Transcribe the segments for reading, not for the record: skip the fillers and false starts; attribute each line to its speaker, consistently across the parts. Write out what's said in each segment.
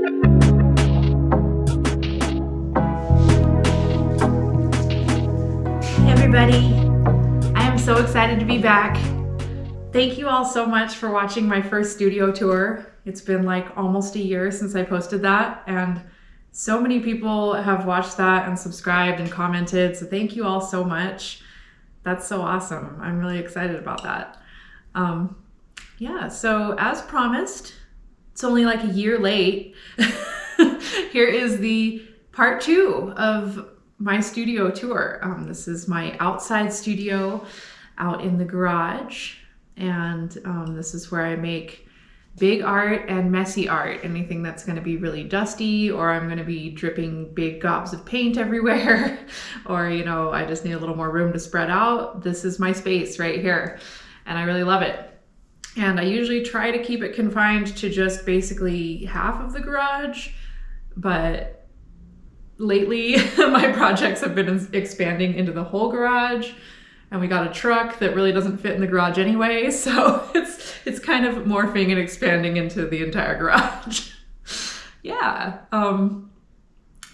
Speaker 1: Hey everybody, I am so excited to be back. Thank you all so much for watching my first studio tour. It's been like almost a year since I posted that, and so many people have watched that and subscribed and commented, so thank you all so much. That's so awesome. I'm really excited about that. Yeah, so as promised, it's only like a year late. Here is the part 2 of my studio tour. This is my outside studio out in the garage, and this is where I make big art and messy art. Anything that's going to be really dusty, or I'm going to be dripping big gobs of paint everywhere, or you know, I just need a little more room to spread out. This is my space right here, and I really love it. And I usually try to keep it confined to just basically half of the garage, but lately my projects have been expanding into the whole garage, and we got a truck that really doesn't fit in the garage anyway, so it's kind of morphing and expanding into the entire garage. Yeah,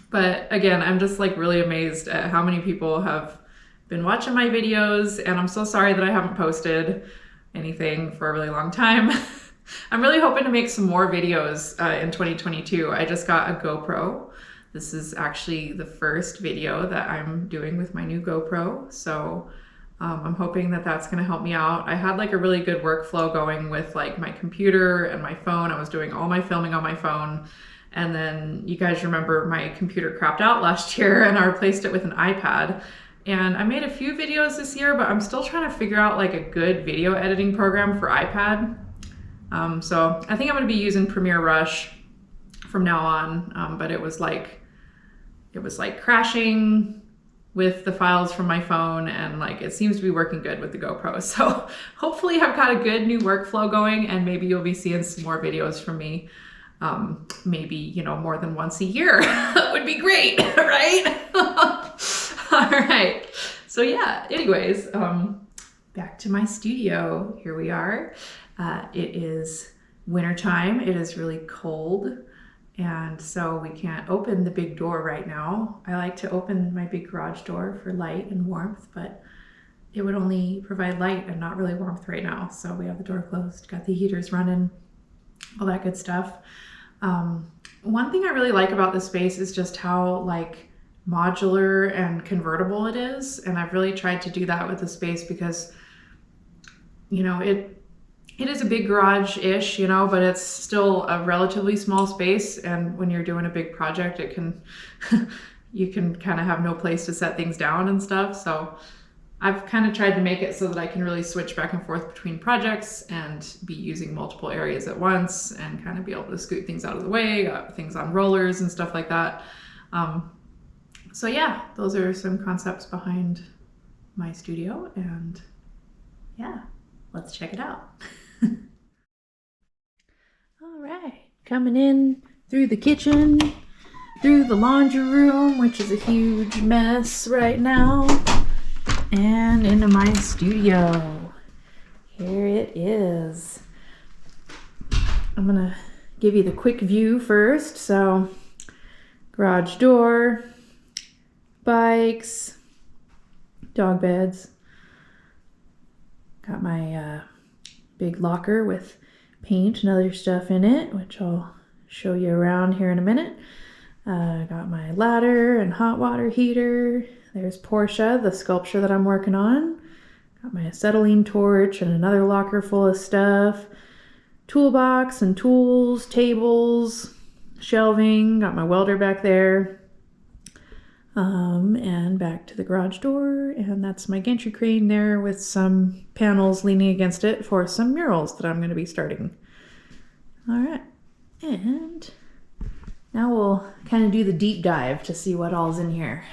Speaker 1: but again, I'm just like really amazed at how many people have been watching my videos, and I'm so sorry that I haven't posted anything for a really long time. I'm really hoping to make some more videos in 2022. I just got a GoPro. This is actually the first video that I'm doing with my new GoPro, so I'm hoping that that's gonna help me out. I had like a really good workflow going with like my computer and my phone. I was doing all my filming on my phone, and then you guys remember my computer crapped out last year and I replaced it with an iPad. And I made a few videos this year, but I'm still trying to figure out like a good video editing program for iPad. So I think I'm gonna be using Premiere Rush from now on, but it was like crashing with the files from my phone, and like it seems to be working good with the GoPro. So hopefully I've got a good new workflow going, and maybe you'll be seeing some more videos from me. Maybe, you know, more than once a year. That would be great, right? All right, so yeah, anyways, back to my studio. Here we are. It is wintertime. It is really cold, and so we can't open the big door right now. I like to open my big garage door for light and warmth, but it would only provide light and not really warmth right now. So we have the door closed, got the heaters running, all that good stuff. One thing I really like about this space is just how like modular and convertible it is. And I've really tried to do that with the space because, you know, it is a big garage-ish, you know, but it's still a relatively small space. And when you're doing a big project, it can, you can kind of have no place to set things down and stuff. So I've kind of tried to make it so that I can really switch back and forth between projects and be using multiple areas at once and kind of be able to scoot things out of the way, got things on rollers and stuff like that. So yeah, those are some concepts behind my studio, and yeah, let's check it out. All right, coming in through the kitchen, through the laundry room, which is a huge mess right now, and into my studio. Here it is. I'm gonna give you the quick view first. So, garage door, bikes, dog beds. Got my big locker with paint and other stuff in it, which I'll show you around here in a minute. Got my ladder and hot water heater. There's Portia, the sculpture that I'm working on. Got my acetylene torch and another locker full of stuff. Toolbox and tools, tables, shelving. Got my welder back there. And back to the garage door, and that's my gantry crane there with some panels leaning against it for some murals that I'm going to be starting. All right, and now we'll kind of do the deep dive to see what all's in here.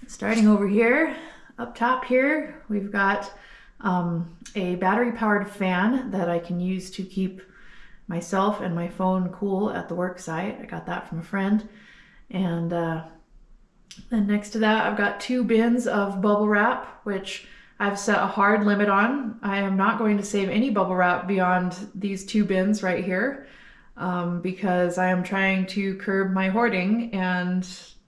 Speaker 1: Starting over here, up top here, we've got a battery-powered fan that I can use to keep myself and my phone cool at the work site. I got that from a friend. And then next to that, I've got 2 bins of bubble wrap, which I've set a hard limit on. I am not going to save any bubble wrap beyond these 2 bins right here. because I am trying to curb my hoarding, and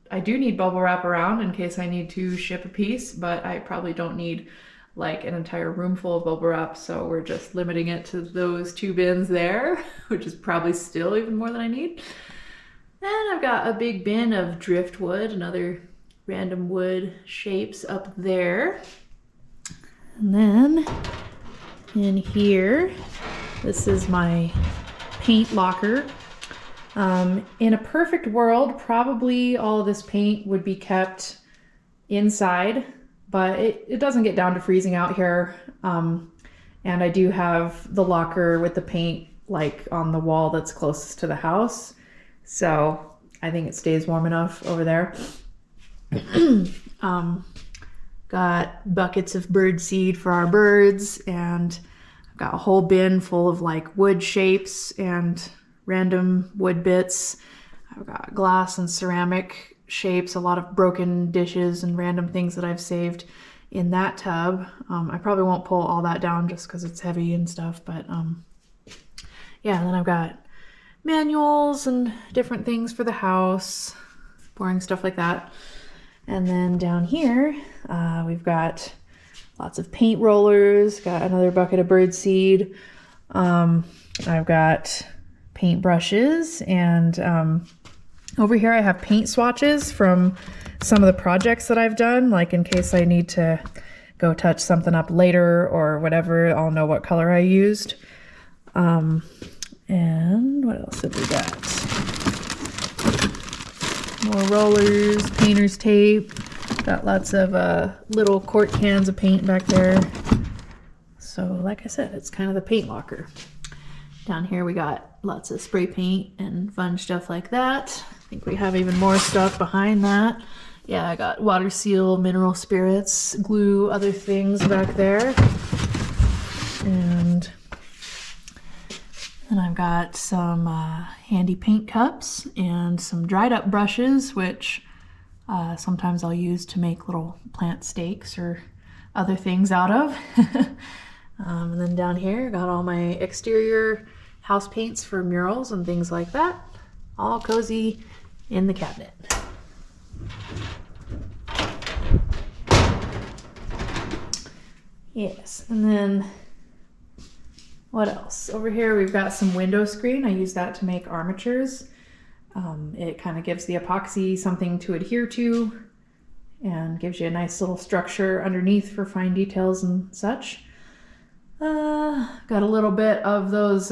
Speaker 1: I do need bubble wrap around in case I need to ship a piece, but I probably don't need like an entire room full of bubble wrap, so we're just limiting it to those 2 bins there, which is probably still even more than I need. And I've got a big bin of driftwood and other random wood shapes up there. And then in here, this is my paint locker. In a perfect world, probably all of this paint would be kept inside, but it doesn't get down to freezing out here. And I do have the locker with the paint like on the wall that's closest to the house. So I think it stays warm enough over there. Got buckets of bird seed for our birds, and I've got a whole bin full of like wood shapes and random wood bits. I've got glass and ceramic shapes, a lot of broken dishes and random things that I've saved in that tub. I probably won't pull all that down just because it's heavy and stuff, but yeah, and then I've got manuals and different things for the house, boring stuff like that. And then down here, we've got lots of paint rollers, got another bucket of bird seed. I've got paint brushes, and over here I have paint swatches from some of the projects that I've done, like in case I need to go touch something up later or whatever, I'll know what color I used. And what else have we got? More rollers, painter's tape. Got lots of little quart cans of paint back there. So like I said, it's kind of the paint locker. Down here we got lots of spray paint and fun stuff like that. I think we have even more stuff behind that. Yeah, I got water seal, mineral spirits, glue, other things back there. And then I've got some handy paint cups and some dried up brushes, which sometimes I'll use to make little plant stakes or other things out of. And then down here, got all my exterior house paints for murals and things like that, all cozy in the cabinet. Yes, and then what else? Over here we've got some window screen. I use that to make armatures. It kind of gives the epoxy something to adhere to and gives you a nice little structure underneath for fine details and such. Got a little bit of those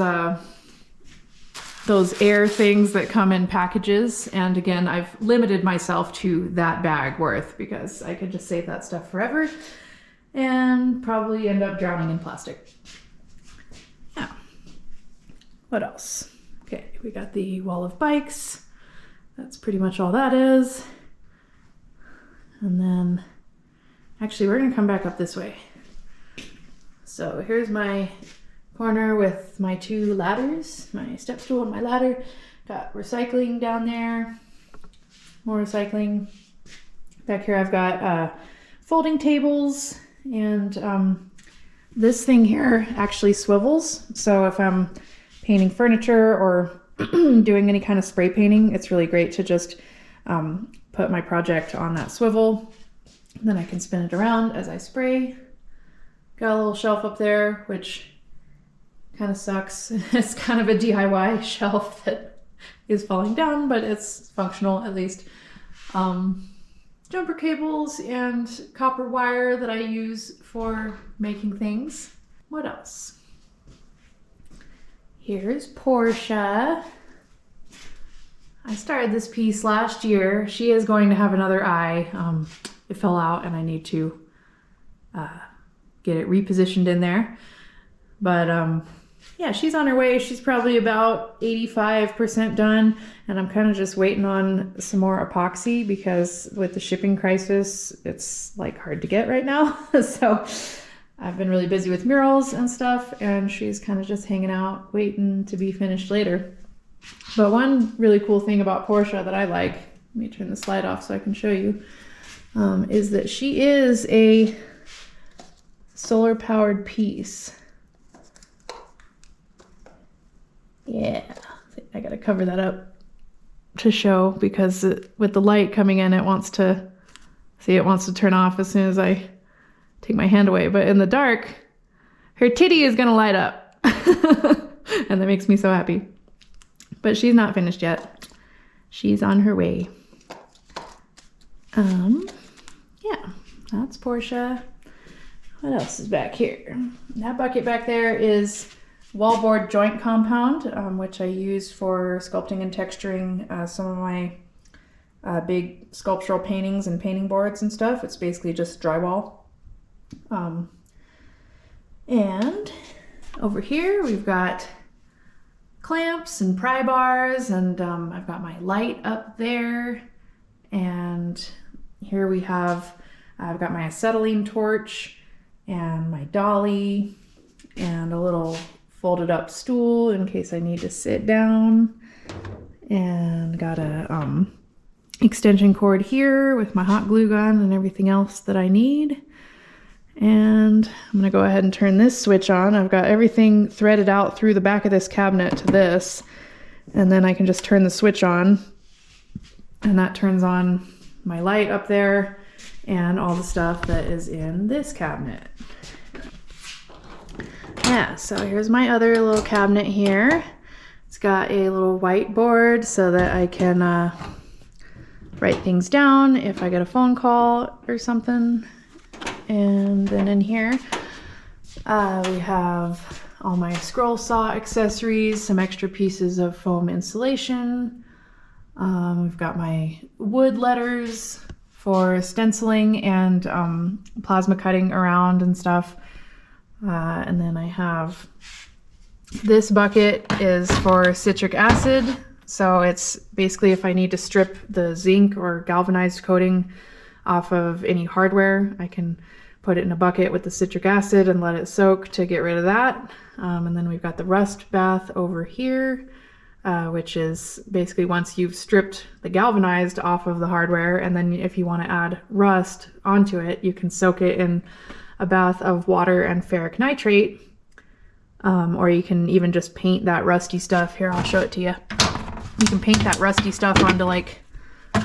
Speaker 1: air things that come in packages, and again, I've limited myself to that bag worth because I could just save that stuff forever and probably end up drowning in plastic. Yeah. What else? Okay, we got the wall of bikes. That's pretty much all that is. And then, actually, we're gonna come back up this way. So here's my corner with my 2 ladders, my step stool and my ladder. Got recycling down there, more recycling. Back here I've got folding tables, and this thing here actually swivels. So if I'm painting furniture or doing any kind of spray painting, it's really great to just put my project on that swivel. Then I can spin it around as I spray. Got a little shelf up there, which kind of sucks. It's kind of a DIY shelf that is falling down, but it's functional at least. Jumper cables and copper wire that I use for making things. What else? Here's Portia. I started this piece last year. She is going to have another eye. It fell out and I need to get it repositioned in there. But yeah, she's on her way. She's probably about 85% done, and I'm kind of just waiting on some more epoxy because with the shipping crisis, it's like hard to get right now. So I've been really busy with murals and stuff, and she's kind of just hanging out, waiting to be finished later. But one really cool thing about Portia that I like, let me turn the slide off so I can show you, is that she is a solar powered piece. Yeah, I gotta cover that up to show, because with the light coming in, it wants to turn off as soon as I take my hand away. But in the dark, her titty is gonna light up. And that makes me so happy. But she's not finished yet. She's on her way. Yeah, that's Portia. What else is back here? That bucket back there is wallboard joint compound, which I use for sculpting and texturing some of my big sculptural paintings and painting boards and stuff. It's basically just drywall. And over here we've got clamps and pry bars, and I've got my light up there. And here we have, I've got my acetylene torch and my dolly and a little folded up stool in case I need to sit down, and got a extension cord here with my hot glue gun and everything else that I need. And I'm gonna go ahead and turn this switch on. I've got everything threaded out through the back of this cabinet to this, and then I can just turn the switch on, and that turns on my light up there and all the stuff that is in this cabinet. Yeah, so here's my other little cabinet here. It's got a little whiteboard so that I can write things down if I get a phone call or something. And then in here, we have all my scroll saw accessories, some extra pieces of foam insulation. We've got my wood letters for stenciling and plasma cutting around and stuff. And then I have this bucket is for citric acid. So it's basically if I need to strip the zinc or galvanized coating off of any hardware, I can put it in a bucket with the citric acid and let it soak to get rid of that. And then we've got the rust bath over here, which is basically once you've stripped the galvanized off of the hardware, and then if you want to add rust onto it, you can soak it in a bath of water and ferric nitrate, or you can even just paint that rusty stuff. Here, I'll show it to you. You can paint that rusty stuff onto like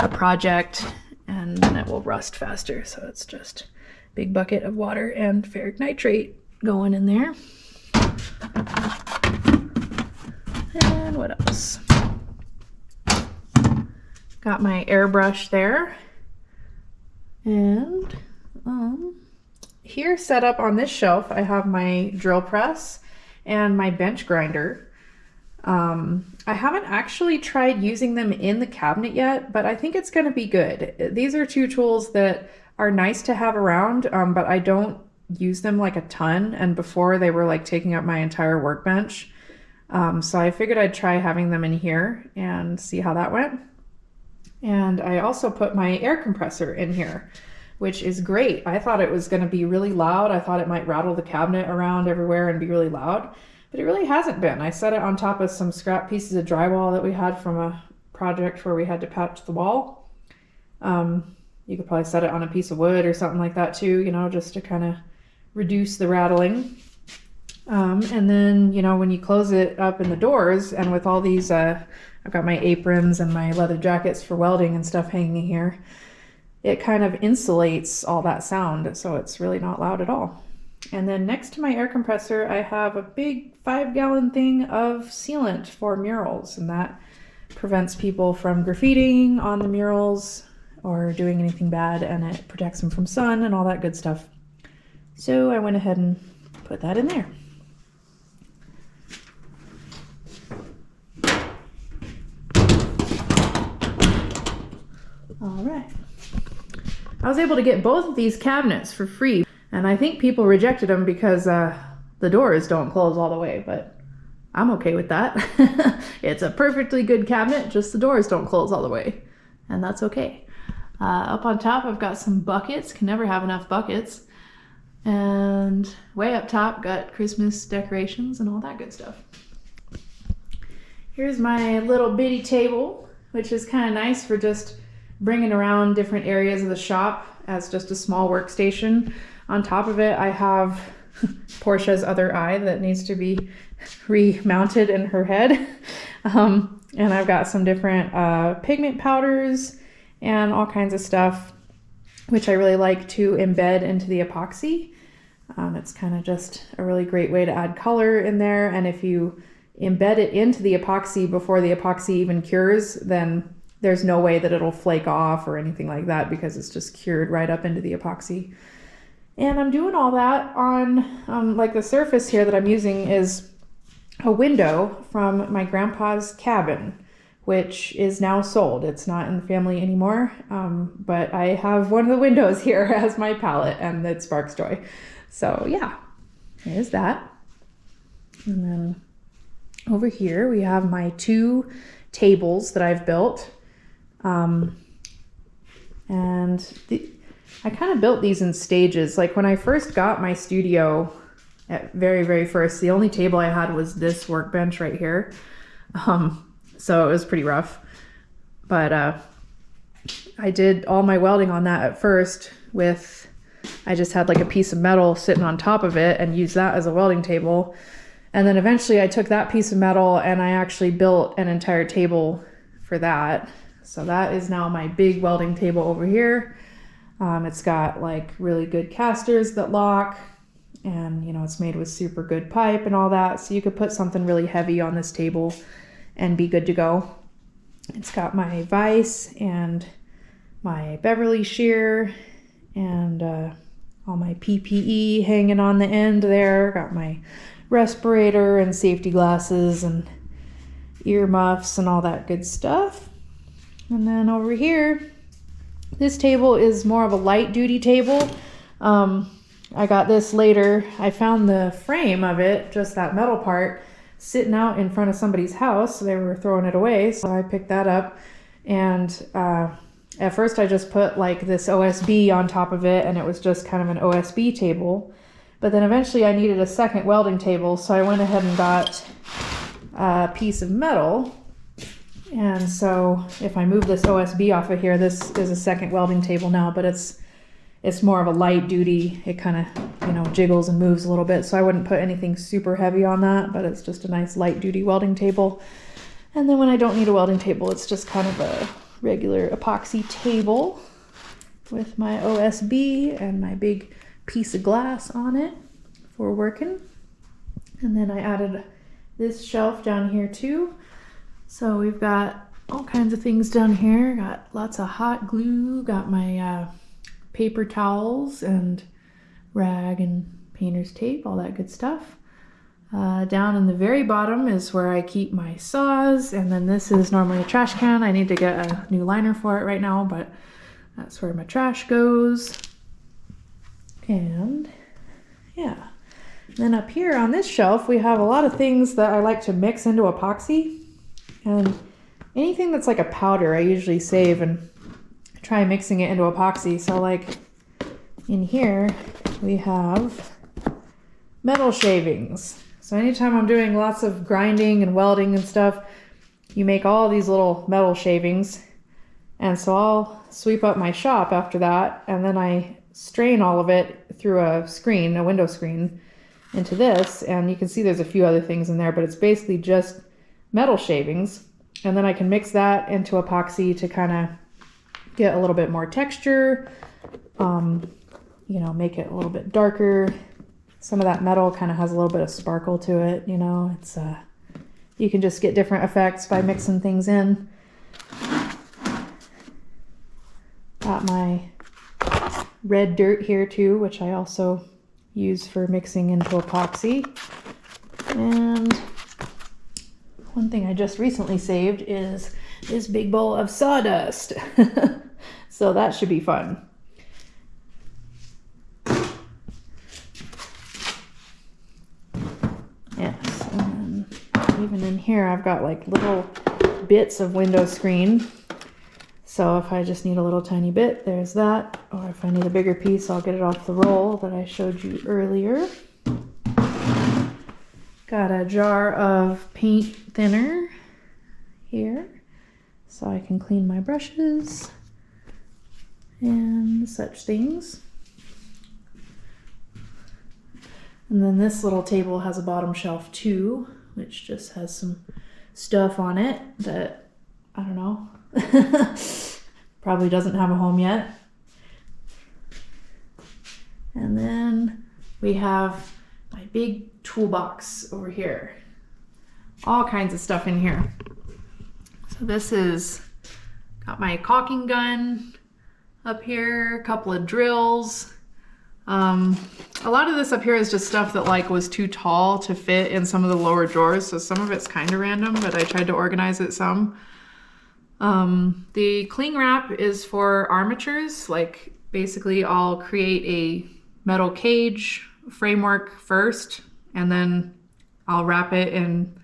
Speaker 1: a project, and then it will rust faster. So it's just a big bucket of water and ferric nitrate going in there. And what else? Got my airbrush there. And here set up on this shelf, I have my drill press and my bench grinder. I haven't actually tried using them in the cabinet yet, but I think it's going to be good. These are two tools that are nice to have around, but I don't use them like a ton, and before they were like taking up my entire workbench. So I figured I'd try having them in here and see how that went. And I also put my air compressor in here, which is great. I thought it was going to be really loud. I thought it might rattle the cabinet around everywhere and be really loud, but it really hasn't been. I set it on top of some scrap pieces of drywall that we had from a project where we had to patch the wall. You could probably set it on a piece of wood or something like that too, you know, just to kind of reduce the rattling. And then, you know, when you close it up in the doors, and with all these, I've got my aprons and my leather jackets for welding and stuff hanging in here, it kind of insulates all that sound, so it's really not loud at all. And then next to my air compressor, I have a big 5-gallon thing of sealant for murals, and that prevents people from graffitiing on the murals or doing anything bad, and it protects them from sun and all that good stuff. So I went ahead and put that in there. All right. I was able to get both of these cabinets for free, and I think people rejected them because the doors don't close all the way, but I'm okay with that. It's a perfectly good cabinet, just the doors don't close all the way, and that's okay. Up on top, I've got some buckets. Can never have enough buckets. And way up top, got Christmas decorations and all that good stuff. Here's my little bitty table, which is kind of nice for just bringing around different areas of the shop as just a small workstation. On top of it, I have Portia's other eye that needs to be remounted in her head. And I've got some different pigment powders and all kinds of stuff, which I really like to embed into the epoxy. It's kind of just a really great way to add color in there. And if you embed it into the epoxy before the epoxy even cures, then there's no way that it'll flake off or anything like that, because it's just cured right up into the epoxy. And I'm doing all that on like the surface here that I'm using is a window from my grandpa's cabin, which is now sold. It's not in the family anymore, but I have one of the windows here as my palette, and it sparks joy. So yeah, there's that. And then over here we have my 2 tables that I've built. I kind of built these in stages. Like when I first got my studio at very first, the only table I had was this workbench right here. So it was pretty rough, but I did all my welding on that at first with, I just had like a piece of metal sitting on top of it and used that as a welding table. And then eventually I took that piece of metal and I actually built an entire table for that. So that is now my big welding table over here. It's got like really good casters that lock, and you know, it's made with super good pipe and all that. So you could put something really heavy on this table and be good to go. It's got my vise and my Beverly shear and all my PPE hanging on the end there. Got my respirator and safety glasses and ear muffs and all that good stuff. And then over here, this table is more of a light duty table. I got this later. I found the frame of it, just that metal part, sitting out in front of somebody's house. They were throwing it away, so I picked that up. And at first I just put like this OSB on top of it, and it was just kind of an OSB table. But then eventually I needed a second welding table, so I went ahead and got a piece of metal. And so if I move this OSB off of here, this is a second welding table now, but it's more of a light duty. It kind of, you know, jiggles and moves a little bit, so I wouldn't put anything super heavy on that, but it's just a nice light duty welding table. And then when I don't need a welding table, it's just kind of a regular epoxy table with my OSB and my big piece of glass on it for working. And then I added this shelf down here too. So we've got all kinds of things down here. Got lots of hot glue, got my paper towels and rag and painter's tape, all that good stuff. Down in the very bottom is where I keep my saws, and then this is normally a trash can. I need to get a new liner for it right now, but that's where my trash goes. And yeah, then up here on this shelf we have a lot of things that I like to mix into epoxy, and anything that's like a powder I usually save and try mixing it into epoxy. So like in here we have metal shavings. So anytime I'm doing lots of grinding and welding and stuff, you make all these little metal shavings. And so I'll sweep up my shop after that, and then I strain all of it through a screen, a window screen, into this. And you can see there's a few other things in there, but it's basically just metal shavings. And then I can mix that into epoxy to kind of get a little bit more texture, you know, make it a little bit darker. Some of that metal kind of has a little bit of sparkle to it, you know. It's you can just get different effects by mixing things in. Got my red dirt here too, which I also use for mixing into epoxy. And one thing I just recently saved is this big bowl of sawdust. So that should be fun. Yes, and then even in here I've got like little bits of window screen. So if I just need a little tiny bit, there's that. Or if I need a bigger piece, I'll get it off the roll that I showed you earlier. Got a jar of paint thinner here, so I can clean my brushes and such things. And then this little table has a bottom shelf too, which just has some stuff on it that, I don't know, probably doesn't have a home yet. And then we have my big toolbox over here. All kinds of stuff in here. So this is, got my caulking gun up here, a couple of drills. A lot of this up here is just stuff that like was too tall to fit in some of the lower drawers, so some of it's kind of random, but I tried to organize it some. The cling wrap is for armatures. Like basically I'll create a metal cage framework first, and then I'll wrap it in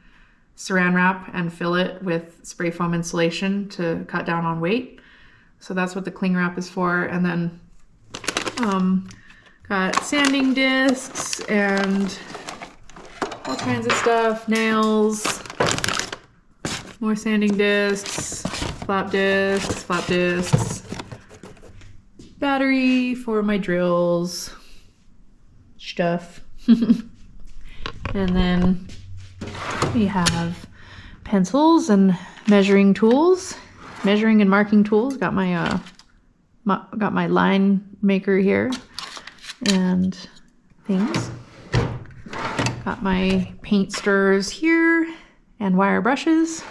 Speaker 1: saran wrap and fill it with spray foam insulation to cut down on weight. So that's what the cling wrap is for. And then got sanding discs and all kinds of stuff, nails, more sanding discs, flap discs, battery for my drills, stuff. And then we have pencils and measuring tools, measuring and marking tools. Got my got my line maker here and things. Got my paint stirrers here and wire brushes.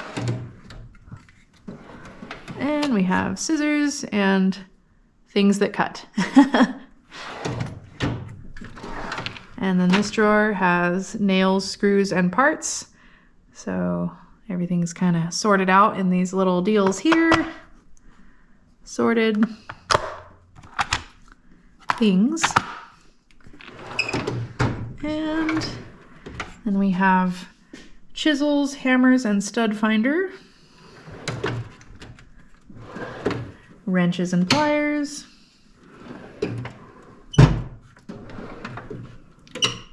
Speaker 1: And we have scissors and things that cut. And then this drawer has nails, screws, and parts. So everything's kind of sorted out in these little deals here. Sorted things. And then we have chisels, hammers, and stud finder. Wrenches and pliers.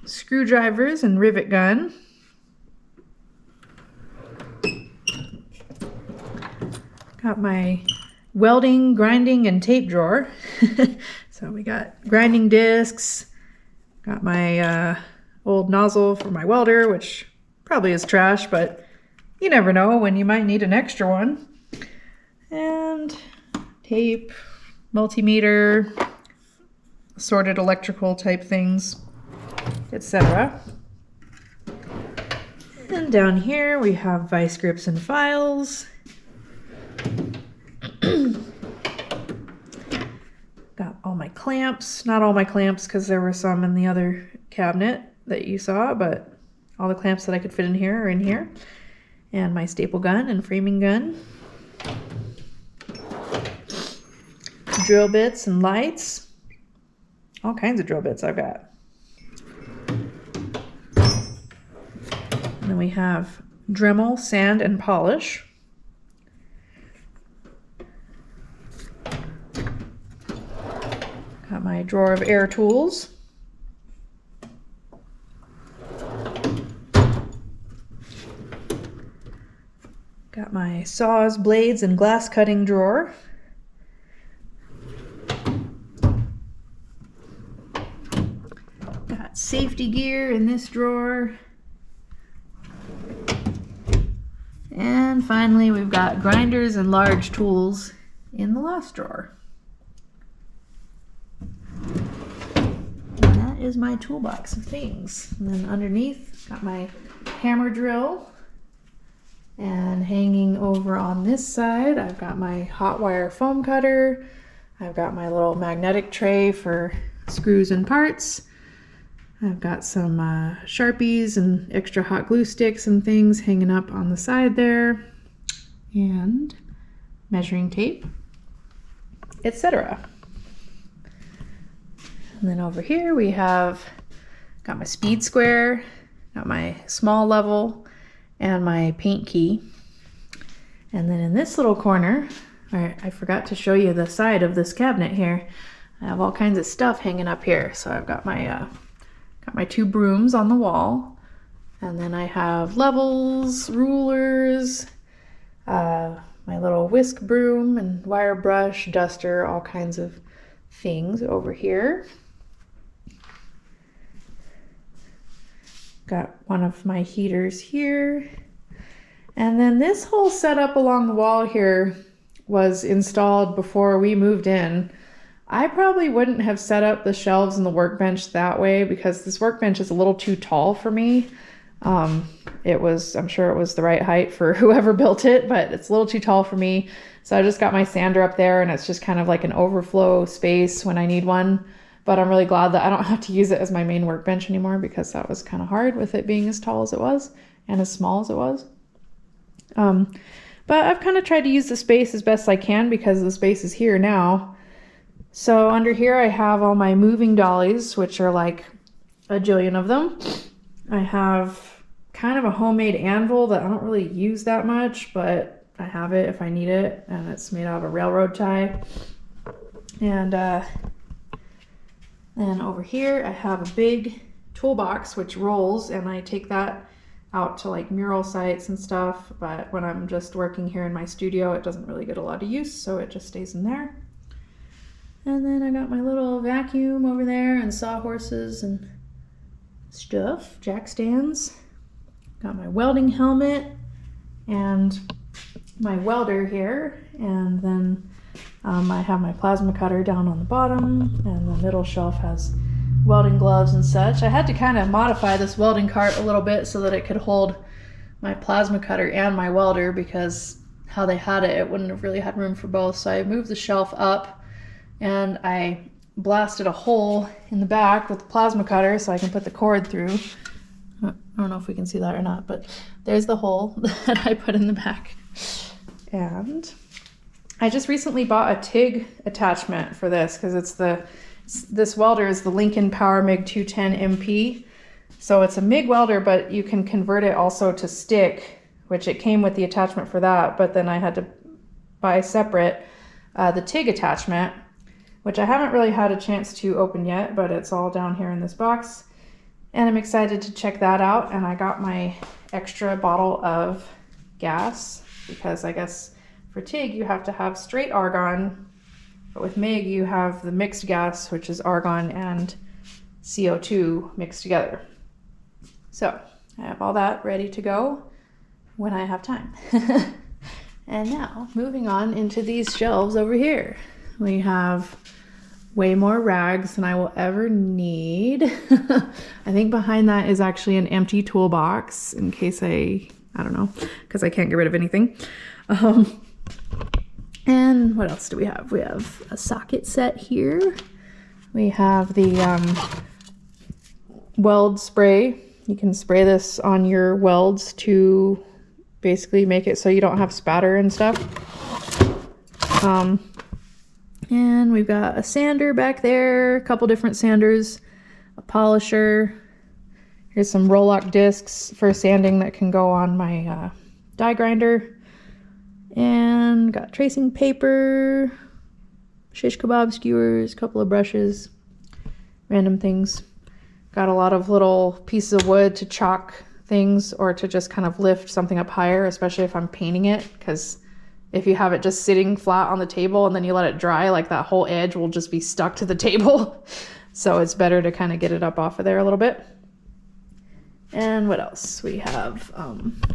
Speaker 1: Screwdrivers and rivet gun. Got my welding, grinding, and tape drawer. So we got grinding discs. Got my old nozzle for my welder, which probably is trash, but you never know when you might need an extra one. And tape, multimeter, assorted electrical type things, etc. And down here we have vice grips and files. Got all my clamps, not all my clamps because there were some in the other cabinet that you saw, but all the clamps that I could fit in here are in here. And my staple gun and framing gun. Drill bits and lights. All kinds of drill bits I've got. And then we have Dremel, sand, and polish. Got my drawer of air tools. Got my saws, blades, and glass cutting drawer. Got safety gear in this drawer. And finally, we've got grinders and large tools in the last drawer. And that is my toolbox of things. And then underneath, got my hammer drill. And hanging over on this side, I've got my hot wire foam cutter. I've got my little magnetic tray for screws and parts. I've got some Sharpies and extra hot glue sticks and things hanging up on the side there. And measuring tape, etc. And then over here we have got my speed square, got my small level, and my paint key. And then in this little corner, I forgot to show you the side of this cabinet here. I have all kinds of stuff hanging up here. So I've got my two brooms on the wall, and then I have levels, rulers, my little whisk broom and wire brush, duster, all kinds of things over here. Got one of my heaters here, And then this whole setup along the wall here was installed before we moved in. I probably wouldn't have set up the shelves and the workbench that way because this workbench is a little too tall for me. I'm sure it was the right height for whoever built it, but it's a little too tall for me. So I just got my sander up there and it's just kind of like an overflow space when I need one. But I'm really glad that I don't have to use it as my main workbench anymore because that was kind of hard with it being as tall as it was and as small as it was. But I've kind of tried to use the space as best I can because the space is here now. So under here I have all my moving dollies, which are like a jillion of them. I have kind of a homemade anvil that I don't really use that much, but I have it if I need it, and it's made out of a railroad tie. And then over here I have a big toolbox which rolls, and I take that out to like mural sites and stuff, but when I'm just working here in my studio it doesn't really get a lot of use, so it just stays in there. And then I got my little vacuum over there and sawhorses and stuff, jack stands. Got my welding helmet and my welder here, and then I have my plasma cutter down on the bottom, and the middle shelf has welding gloves and such. I had to kind of modify this welding cart a little bit so that it could hold my plasma cutter and my welder, because how they had it, it wouldn't have really had room for both. So I moved the shelf up and I blasted a hole in the back with the plasma cutter so I can put the cord through. I don't know if we can see that or not, but there's the hole that I put in the back. And I just recently bought a TIG attachment for this because this welder is the Lincoln Power MIG 210 MP. So it's a MIG welder, but you can convert it also to stick, which it came with the attachment for that, but then I had to buy separate the TIG attachment, which I haven't really had a chance to open yet, but it's all down here in this box. And I'm excited to check that out. And I got my extra bottle of gas because I guess for TIG you have to have straight argon, but with MIG you have the mixed gas, which is argon and CO2 mixed together. So I have all that ready to go when I have time. And now moving on into these shelves over here. We have way more rags than I will ever need. I think behind that is actually an empty toolbox in case I don't know, because I can't get rid of anything. And what else do we have? We have a socket set here. We have the weld spray. You can spray this on your welds to basically make it so you don't have spatter and stuff. And we've got a sander back there, a couple different sanders, a polisher. Here's some roll-lock discs for sanding that can go on my die grinder. And got tracing paper, shish kebab skewers, a couple of brushes, random things. Got a lot of little pieces of wood to chalk things or to just kind of lift something up higher, especially if I'm painting it, because if you have it just sitting flat on the table and then you let it dry, like that whole edge will just be stuck to the table. So it's better to kind of get it up off of there a little bit. And what else? We have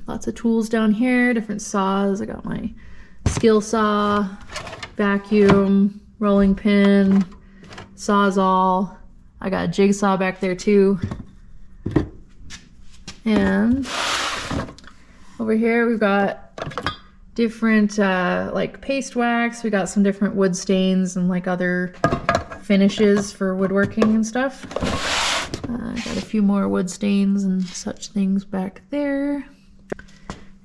Speaker 1: lots of tools down here, different saws. I got my skill saw, vacuum, rolling pin, sawzall. I got a jigsaw back there too. And over here we've got different like paste wax. We got some different wood stains and like other finishes for woodworking and stuff. Got a few more wood stains and such things back there.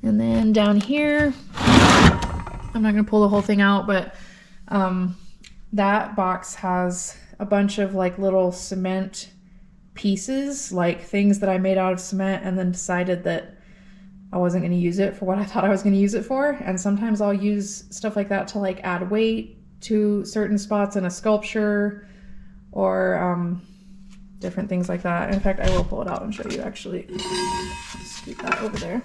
Speaker 1: And then down here, I'm not gonna pull the whole thing out, but that box has a bunch of like little cement pieces, like things that I made out of cement and then decided that I wasn't going to use it for what I thought I was going to use it for. And sometimes I'll use stuff like that to like add weight to certain spots in a sculpture or different things like that. In fact, I will pull it out and show you actually. Scoot that over there.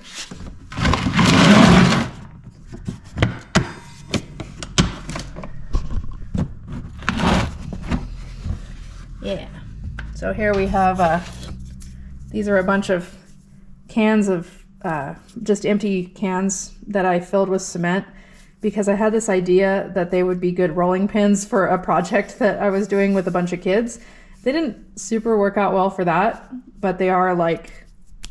Speaker 1: Yeah. So here we have, these are a bunch of cans of just empty cans that I filled with cement because I had this idea that they would be good rolling pins for a project that I was doing with a bunch of kids. They didn't super work out well for that, but they are like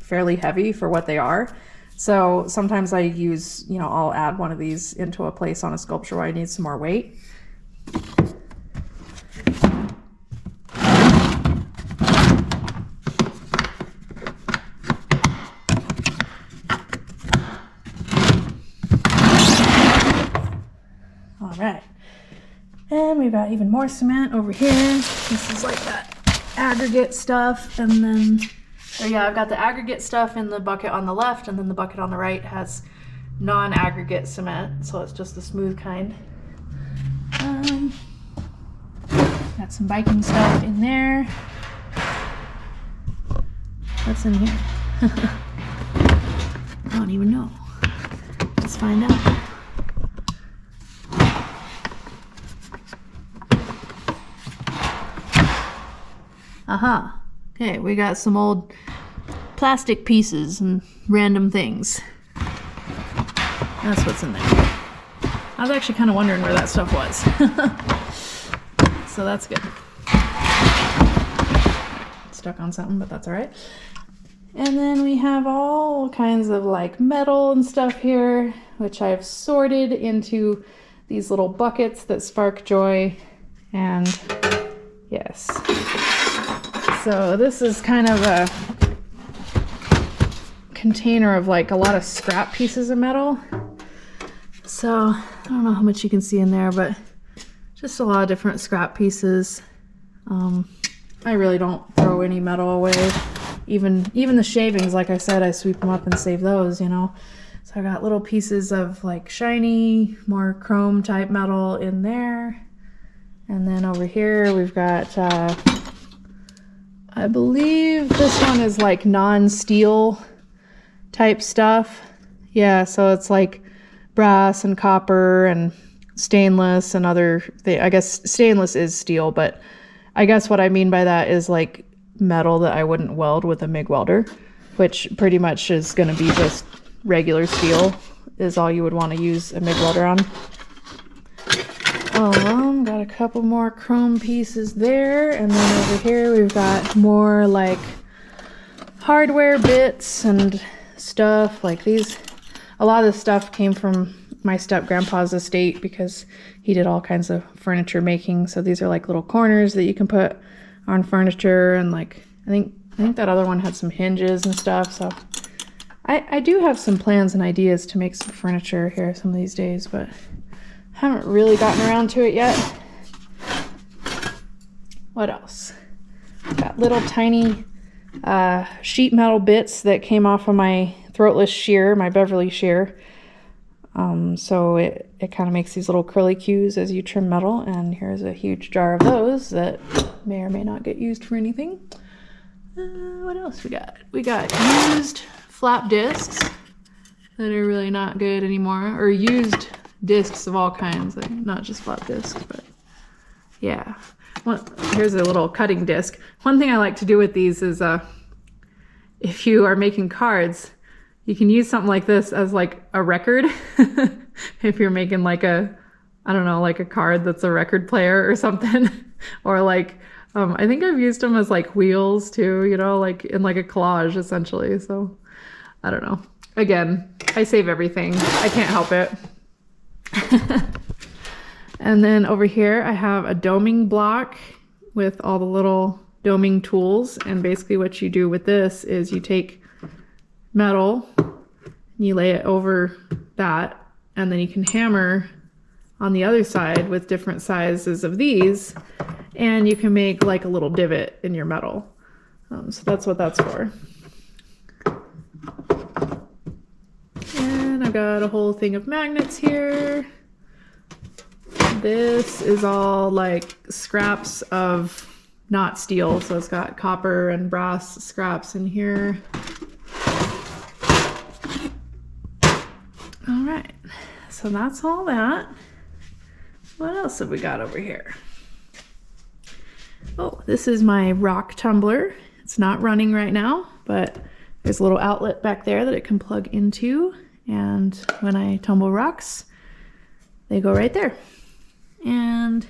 Speaker 1: fairly heavy for what they are. So sometimes I use, I'll add one of these into a place on a sculpture where I need some more weight. All right, and we've got even more cement over here. This is like that aggregate stuff, and then, I've got the aggregate stuff in the bucket on the left, and then the bucket on the right has non-aggregate cement, so it's just the smooth kind. Got some biking stuff in there. What's in here? I don't even know. Let's find out. Okay, we got some old plastic pieces and random things. That's what's in there. I was actually kind of wondering where that stuff was. So that's good. Stuck on something, but that's all right. And then we have all kinds of like metal and stuff here, which I've sorted into these little buckets that spark joy. And yes. So this is kind of a container of like a lot of scrap pieces of metal. So I don't know how much you can see in there, but just a lot of different scrap pieces. I really don't throw any metal away. Even the shavings, like I said, I sweep them up and save those, So I got little pieces of like shiny, more chrome type metal in there. And then over here we've got I believe this one is like non-steel type stuff. Yeah, so it's like brass and copper and stainless and other things. I guess stainless is steel, but I guess what I mean by that is like metal that I wouldn't weld with a MIG welder, which pretty much is going to be just regular steel is all you would want to use a MIG welder on. Got a couple more chrome pieces there, and then over here we've got more like hardware bits and stuff like these. A lot of this stuff came from my step-grandpa's estate because he did all kinds of furniture making. So these are like little corners that you can put on furniture, and like I think that other one had some hinges and stuff. So I do have some plans and ideas to make some furniture here some of these days, but haven't really gotten around to it yet. What else? Got little tiny sheet metal bits that came off of my throatless shear, my Beverly shear. So it kind of makes these little curlicues as you trim metal, and here's a huge jar of those that may or may not get used for anything. What else we got? We got used flap discs that are really not good anymore, or used discs of all kinds, like not just flap discs, but yeah. Here's a little cutting disc. One thing I like to do with these is if you are making cards, you can use something like this as like a record. If you're making like a, I don't know, like a card that's a record player or something. Or like, I think I've used them as like wheels too, like in like a collage essentially. So I don't know. Again, I save everything. I can't help it. And then over here I have a doming block with all the little doming tools, and basically what you do with this is you take metal and you lay it over that, and then you can hammer on the other side with different sizes of these, and you can make like a little divot in your metal. So that's what that's for. And I've got a whole thing of magnets here. This is all like scraps of not steel, so it's got copper and brass scraps in here. All right, so that's all that. What else have we got over here? Oh, this is my rock tumbler. It's not running right now, but There's a little outlet back there that it can plug into, and when I tumble rocks, they go right there. And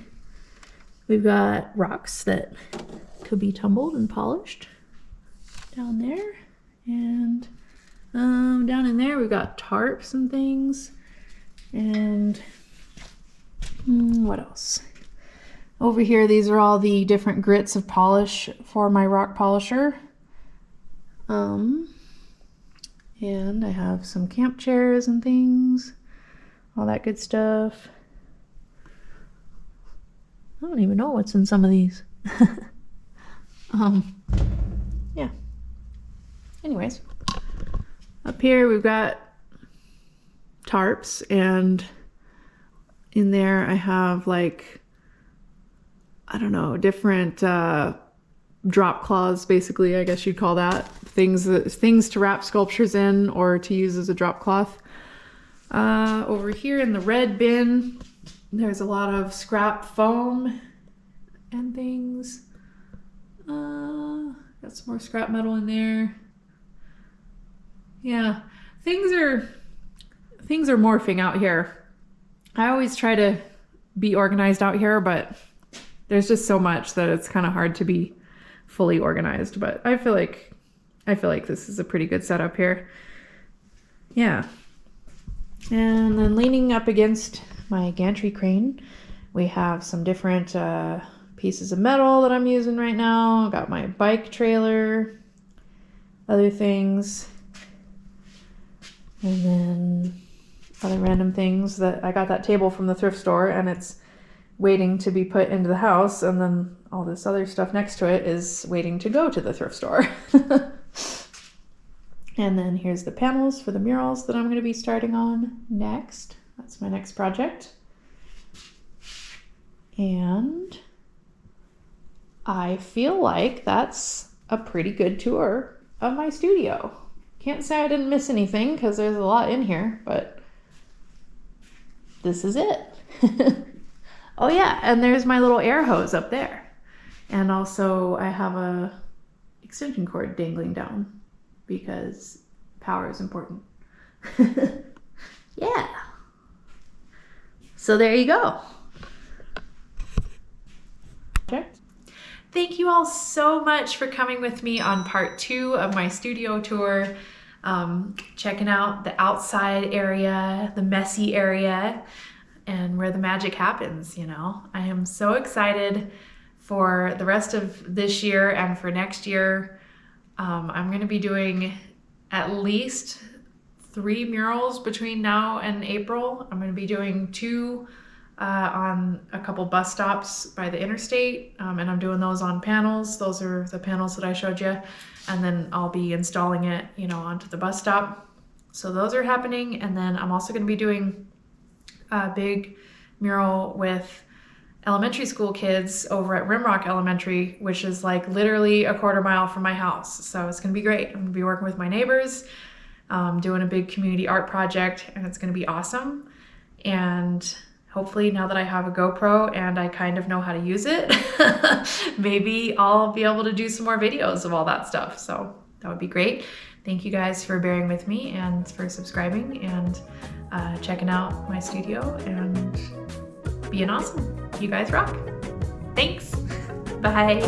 Speaker 1: we've got rocks that could be tumbled and polished down there. And down in there we've got tarps and things. And what else? Over here, these are all the different grits of polish for my rock polisher. And I have some camp chairs and things, all that good stuff. I don't even know what's in some of these. Yeah. Anyways, up here we've got tarps, and in there I have like, I don't know, different drop cloths, basically, I guess you'd call that. Things to wrap sculptures in or to use as a drop cloth. Over here in the red bin, there's a lot of scrap foam and things. Got some more scrap metal in there. Yeah, things are morphing out here. I always try to be organized out here, but there's just so much that it's kind of hard to be fully organized. But I feel like this is a pretty good setup here. Yeah. And then leaning up against my gantry crane, we have some different pieces of metal that I'm using right now. Got my bike trailer, other things, and then other random things that I got that table from the thrift store, and it's waiting to be put into the house, and then all this other stuff next to it is waiting to go to the thrift store. And then here's the panels for the murals that I'm going to be starting on next. That's my next project. And I feel like that's a pretty good tour of my studio. Can't say I didn't miss anything because there's a lot in here, but this is it. Oh yeah, and there's my little air hose up there. And also I have a extension cord dangling down because power is important. Yeah. So there you go. Thank you all so much for coming with me on part 2 of my studio tour. Checking out the outside area, the messy area, and where the magic happens, you know. I am so excited for the rest of this year and for next year. I'm going to be doing at least 3 murals between now and April. I'm going to be doing 2 on a couple bus stops by the interstate, and I'm doing those on panels. Those are the panels that I showed you, and then I'll be installing it, you know, onto the bus stop. So those are happening, and then I'm also going to be doing a big mural with elementary school kids over at Rimrock Elementary, which is like literally a quarter mile from my house. So it's going to be great. I'm going to be working with my neighbors, doing a big community art project, and it's going to be awesome. And hopefully now that I have a GoPro and I kind of know how to use it, maybe I'll be able to do some more videos of all that stuff. So that would be great. Thank you guys for bearing with me and for subscribing and checking out my studio and being awesome. You guys rock. Thanks. Bye.